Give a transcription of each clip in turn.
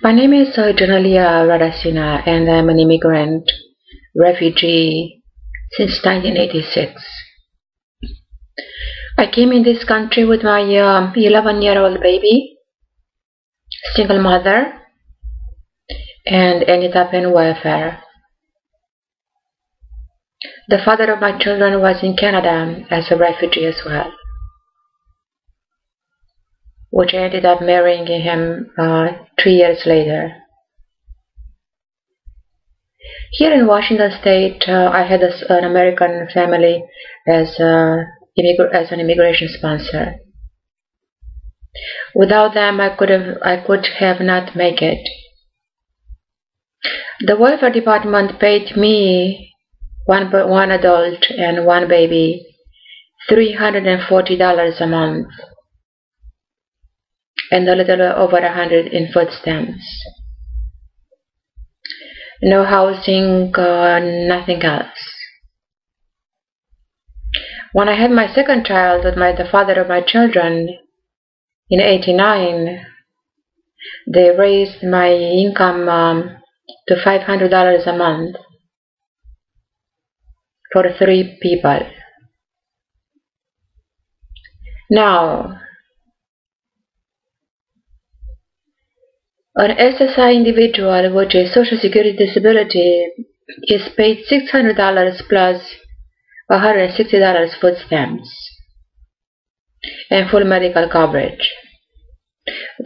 My name is Junalia Radasina, and I'm an immigrant refugee since 1986. I came in this country with my 11-year-old baby, single mother, and ended up in welfare. The father of my children was in Canada as a refugee as well, which I ended up marrying him 3 years later. Here in Washington State, I had an American family as an immigration sponsor. Without them, I could have not made it. The welfare department paid me, one adult and one baby, $340 a month, and a little over $100 in food stamps. No housing, nothing else. When I had my second child with the father of my children in '89, they raised my income to $500 a month for 3 people. Now, an SSI individual, which is Social Security Disability, is paid $600 plus $160 food stamps and full medical coverage.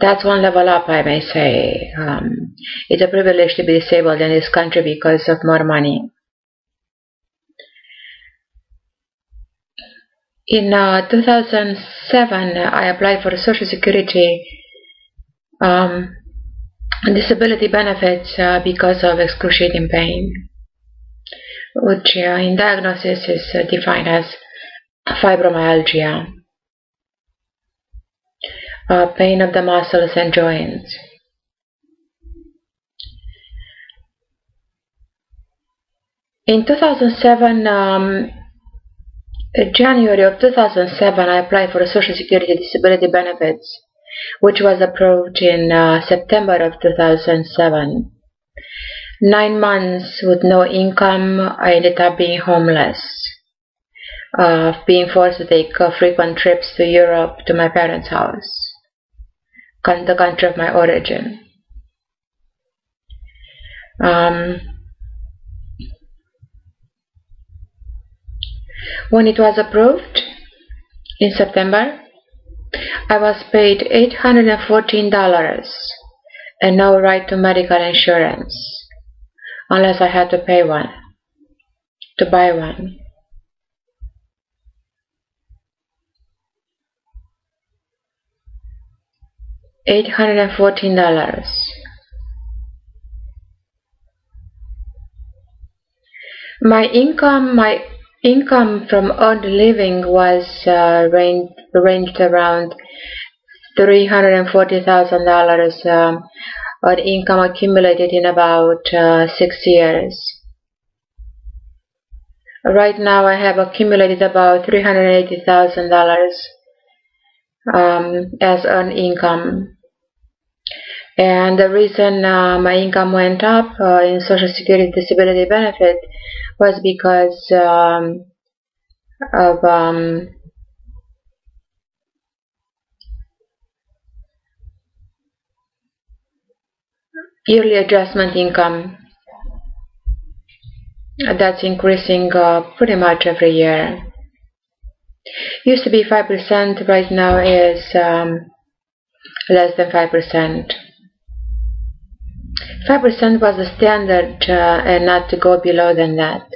That's one level up, I may say. It's a privilege to be disabled in this country because of more money. In 2007, I applied for Social Security disability benefits because of excruciating pain, which in diagnosis is defined as fibromyalgia, pain of the muscles and joints. In 2007, January of 2007, I applied for Social Security disability benefits, which was approved in September of 2007. 9 months with no income, I ended up being homeless, being forced to take frequent trips to Europe, to my parents' house, the country of my origin. When it was approved in September, I was paid $814 and no right to medical insurance unless I had to pay one, to buy one. $814. My income from earned living was ranged around $340,000 on income accumulated in about 6 years. Right now I have accumulated about $380,000 as earned income. And the reason my income went up in Social Security disability benefit was because of yearly adjustment income that's increasing pretty much every year. Used to be 5%, right now is less than 5%. 5% was the standard and not to go below than that.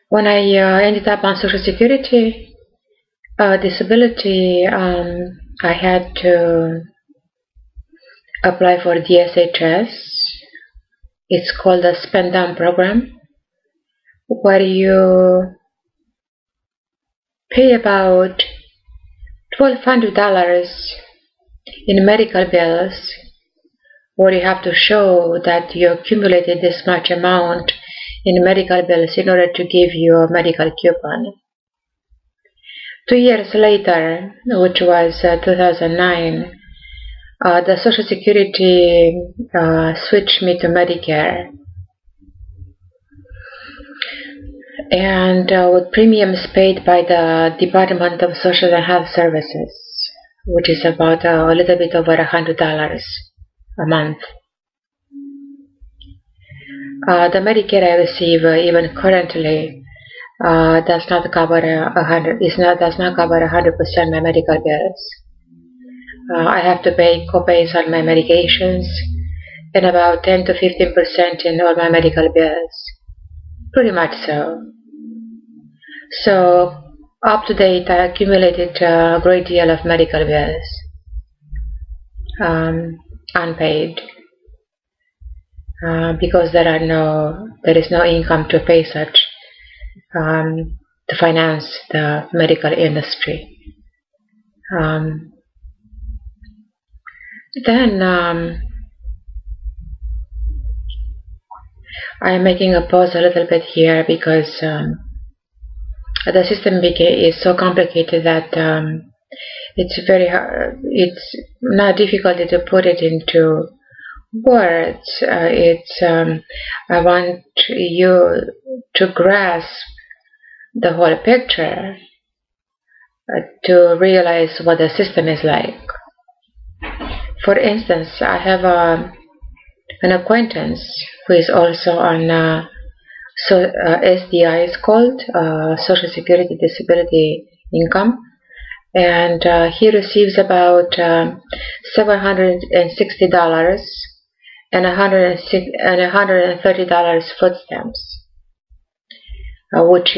When I ended up on Social Security disability, I had to apply for DSHS. It's called a spend down program, where you pay about $1,200 in medical bills, where you have to show that you accumulated this much amount in medical bills in order to give you a medical coupon. 2 years later, which was 2009, the Social Security switched me to Medicare, and with premiums paid by the Department of Social and Health Services, which is about a little bit over $100 a month. The Medicare I receive, even currently, does not cover 100% my medical bills. I have to pay copays on my medications and about 10 to 15% in all my medical bills. Pretty much so. So, up to date, I accumulated a great deal of medical bills, unpaid, because there is no income to pay such, to finance the medical industry. Then I'm making a pause a little bit here because the system is so complicated that it's very hard. It's not difficult to put it into words. I want you to grasp the whole picture, to realize what the system is like. For instance, I have an acquaintance who is also on SDI is called, Social Security Disability Income, and he receives about $760 and $130 food stamps, which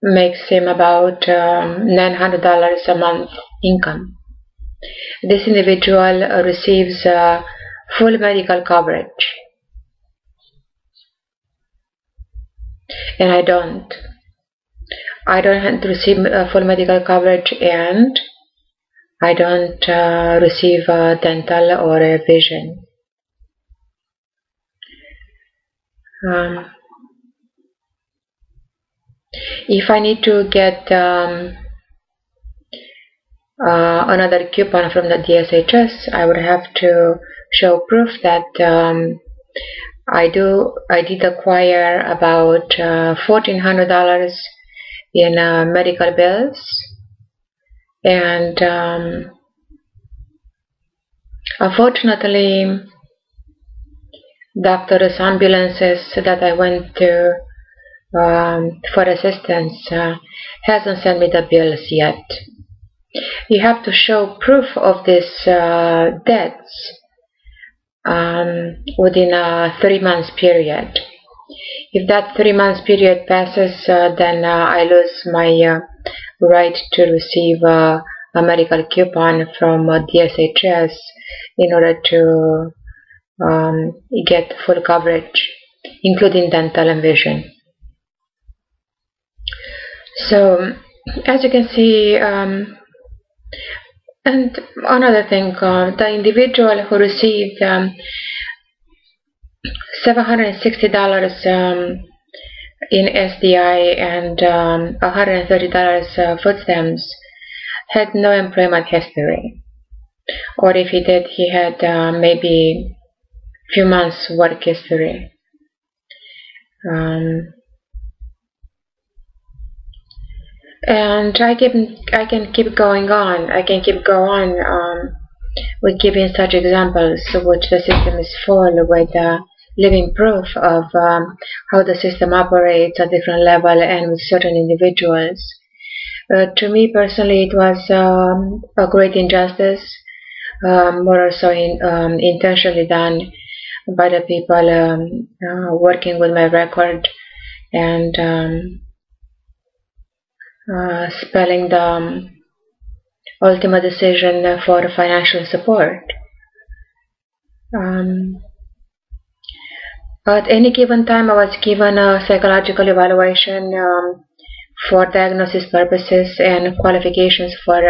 makes him about $900 a month income. This individual receives full medical coverage, and I don't receive full medical coverage, and I don't receive dental or vision. If I need to get another coupon from the DSHS, I would have to show proof that I did acquire about $1,400 in medical bills, and unfortunately, doctors' ambulances that I went to for assistance hasn't sent me the bills yet. You have to show proof of these debts within a 3 months period. If that 3 months period passes, then I lose my right to receive a medical coupon from DSHS in order to get full coverage, including dental and vision. So, as you can see, and another thing, the individual who received $760 in SDI and $130 food stamps had no employment history, or if he did, he had maybe few months work history. And I can keep going on. I can keep going on with giving such examples, which the system is full with living proof of how the system operates at different level and with certain individuals. To me personally, it was a great injustice, more or so intentionally done by the people working with my record and spelling the ultimate decision for financial support. At any given time, I was given a psychological evaluation for diagnosis purposes and qualifications for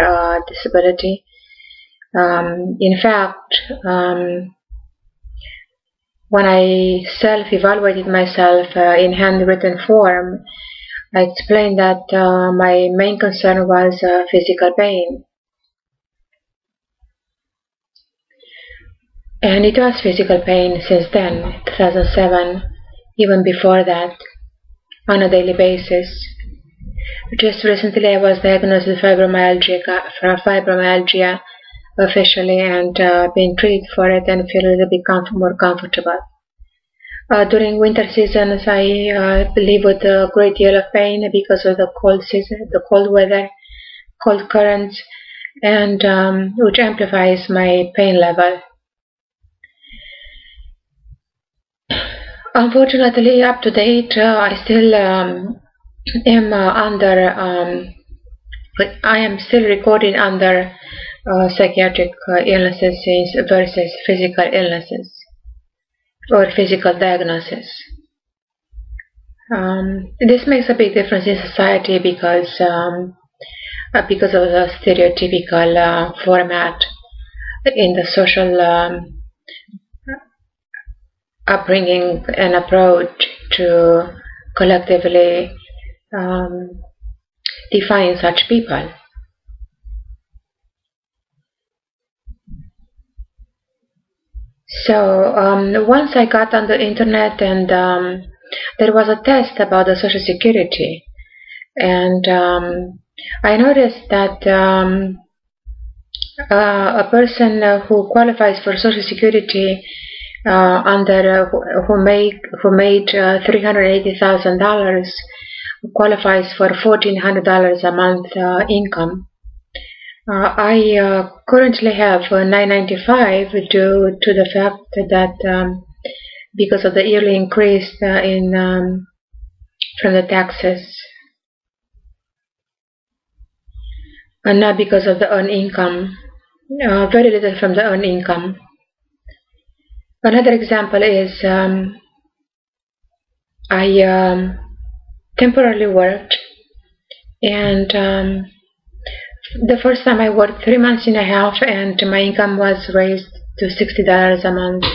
disability. In fact, when I self-evaluated myself in handwritten form, I explained that my main concern was physical pain. And it was physical pain since then, 2007, even before that, on a daily basis. Just recently I was diagnosed with fibromyalgia officially, and been treated for it and feel a little bit more comfortable. During winter seasons I live with a great deal of pain because of the cold season, the cold weather, cold currents, and which amplifies my pain level. Unfortunately, up to date, I still am I am still recording under psychiatric illnesses versus physical illnesses or physical diagnosis. This makes a big difference in society because of the stereotypical format in the social upbringing and approach to collectively define such people. So once I got on the internet, and there was a test about the Social Security, and I noticed that a person who qualifies for Social Security who made $380,000 qualifies for $1,400 a month income. I currently have $995 due to the fact that because of the yearly increase from the taxes, and not because of the earned income. Very little from the earned income. Another example is I temporarily worked, and the first time I worked 3 months and a half, and my income was raised to $60 a month.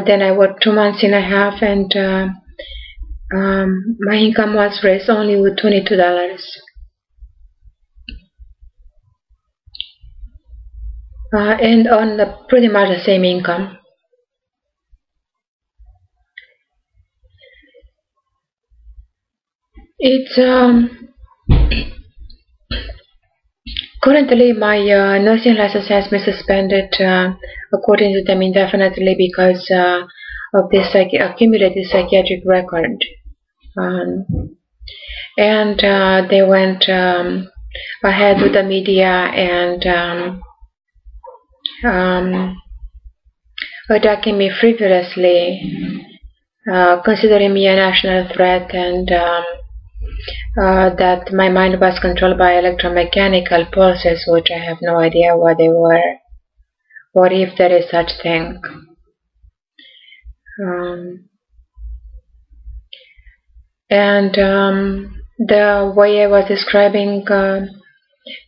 Then I worked 2 months and a half, and my income was raised only with $22. And on pretty much the same income. It's currently my nursing license has been suspended according to them indefinitely because of this accumulated psychiatric record, and they went ahead with the media and attacking me frivolously, considering me a national threat, and that my mind was controlled by electromechanical pulses, which I have no idea what they were, or if there is such thing. And the way I was describing,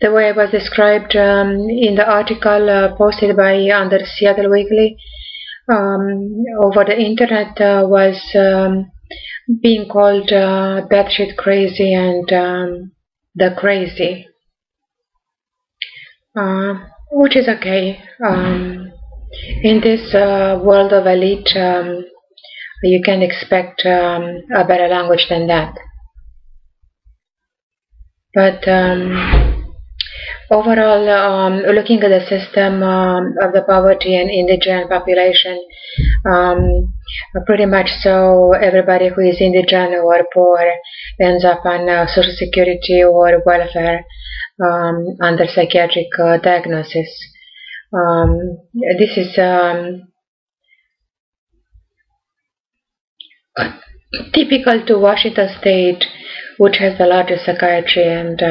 the way I was described in the article posted by under Seattle Weekly over the internet was being called batshit crazy and the crazy, which is okay. In this world of elite, you can expect a better language than that. But overall, looking at the system of the poverty and indigent population, pretty much so everybody who is indigent or poor ends up on Social Security or welfare under psychiatric diagnosis. This is typical to Washington State, which has the largest psychiatry, and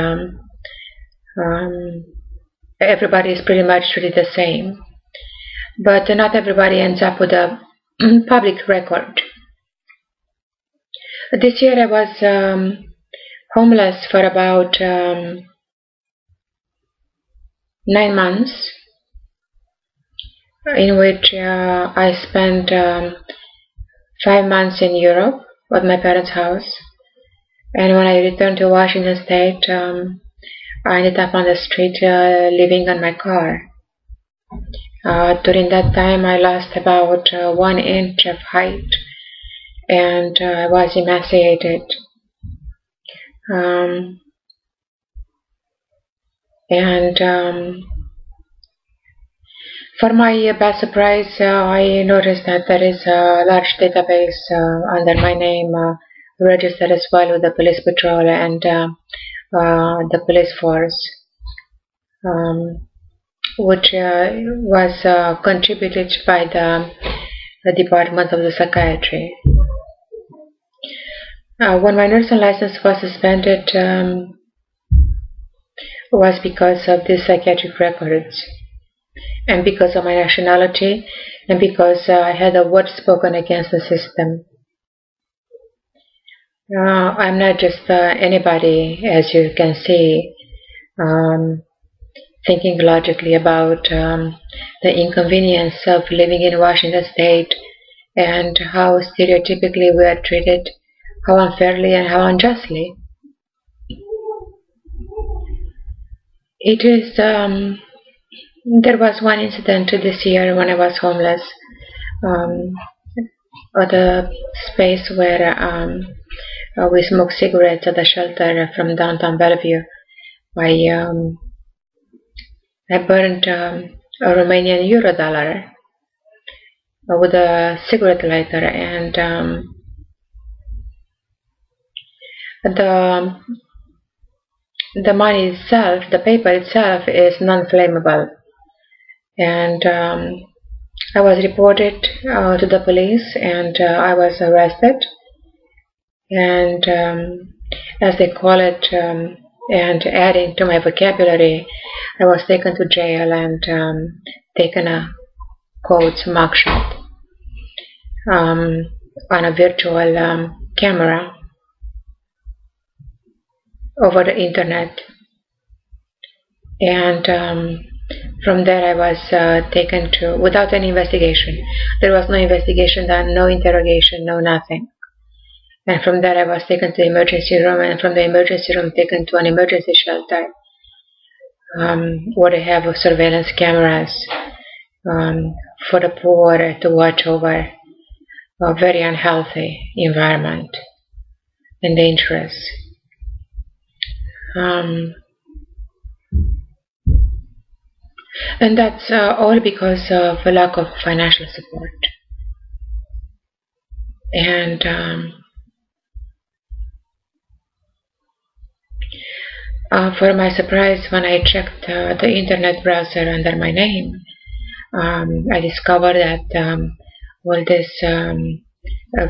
everybody is pretty much treated the same. But not everybody ends up with a public record. This year I was homeless for about 9 months, in which I spent 5 months in Europe at my parents' house, And when I returned to Washington State, I ended up on the street living on my car. During that time, I lost about 1 inch of height, and I was emaciated. For my best surprise, I noticed that there is a large database under my name registered as well with the police patrol and the police force, which was contributed by the Department of the Psychiatry. When my nursing license was suspended, was because of the psychiatric records, and because of my nationality, and because I had a word spoken against the system. I'm not just anybody, as you can see, thinking logically about the inconvenience of living in Washington State and how stereotypically we are treated, how unfairly and how unjustly. It is, there was one incident this year when I was homeless at a space where we smoked cigarettes at a shelter from downtown Bellevue. I burned a Romanian Eurodollar with a cigarette lighter, and the money itself, the paper itself, is non-flammable. And I was reported to the police, and I was arrested. And as they call it, and adding to my vocabulary, I was taken to jail and taken a quotes mugshot on a virtual camera over the internet. And from there I was taken to, without any investigation. There was no investigation done, no interrogation, no nothing. And from there I was taken to the emergency room, and from the emergency room taken to an emergency shelter where they have surveillance cameras for the poor to watch over a very unhealthy environment and dangerous. And that's all because of a lack of financial support. And for my surprise, when I checked the internet browser under my name, I discovered that all this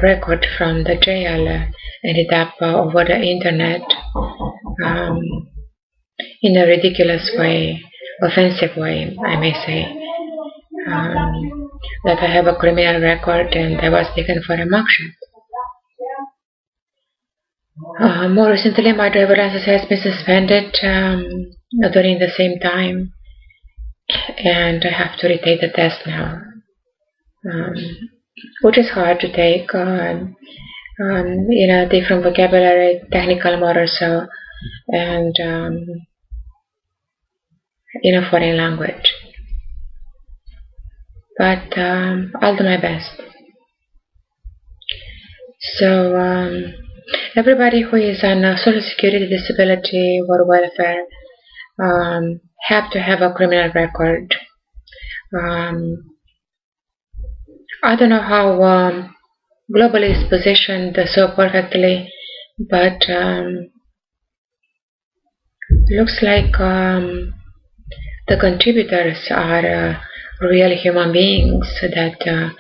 record from the jail ended up over the internet in a ridiculous way, offensive way, I may say, that I have a criminal record and I was taken for a mugshot. More recently, my driver license has been suspended during the same time, and I have to retake the test now, which is hard to take in a different vocabulary, technical more or so, and in a foreign language. But I'll do my best. So everybody who is on Social Security, disability, or welfare have to have a criminal record. I don't know how globally is positioned so perfectly, but looks like the contributors are real human beings that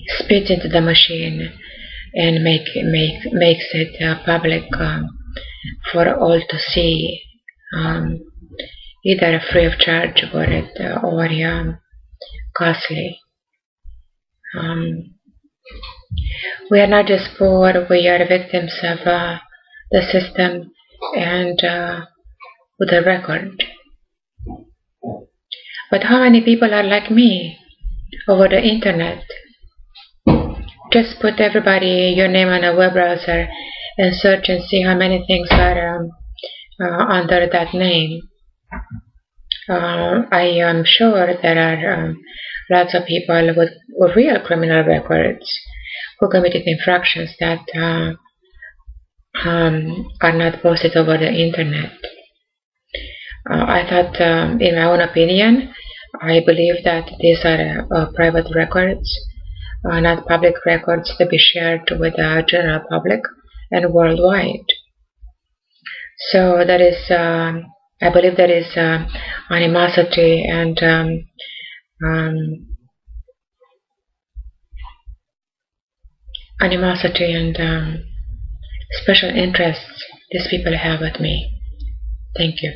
spit into the machine and makes it public for all to see, either free of charge or costly. We are not just poor, we are victims of the system and with a record. But how many people are like me over the internet, just put everybody your name on a web browser and search and see how many things are under that name. I am sure there are lots of people with real criminal records who committed infractions that are not posted over the internet. I thought, in my own opinion, I believe that these are private records, not public records to be shared with the general public and worldwide. So that is, I believe there is animosity and special interests these people have with me. Thank you.